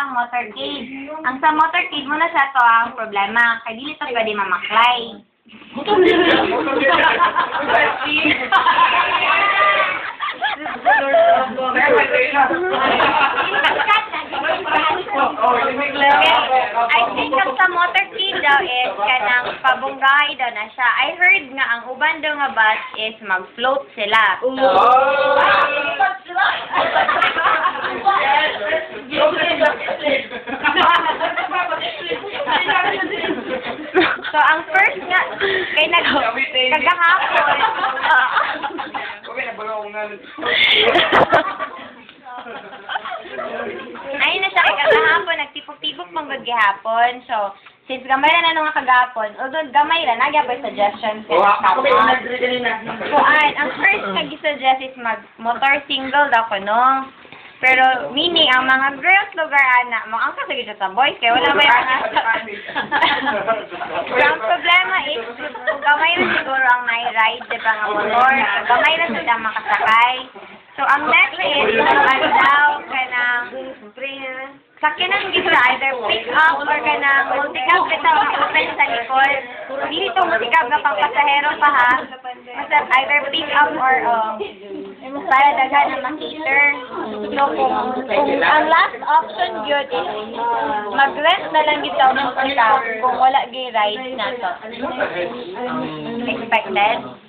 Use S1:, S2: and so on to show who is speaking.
S1: ang motorcade. Ang sa motorcade mo na siya to ang problema. Kaya dili to pwede mamaklay. I think ang sa motorcade daw is kanang pabunggahay daw na siya. I heard nga ang uban daw nga bus is mag-float sila. So, ang first nga, kay kagahapon, ayun na siya, kay kagahapon, nagtipok-tipok pang good gihapon. So, since gamay na nung kagahapon, although gamay na, nagyapay suggestions. So, ang first nag-suggest is mag-motor single daw ko, no? Pero, meaning, ang mga girls lugar, anak mo, ang kasagay siya sa boys, kaya wala ba yung So, ang problema is, kung gamay na siguro ang nai-ride, di ba, nga motor, gamay na sila makasakay. So, ang next is, ano daw, kanang, sakyanan gito either pick up or kanang multi-cab bitaw na open sa likod. Hindi ito multi-cab na pang pasahero pa ha. Basta either pick up or para daghan na ma-cater. So kung ang last option yun is mag-rent na lang gito ng pick-up kung wala gay ride na to. Expected?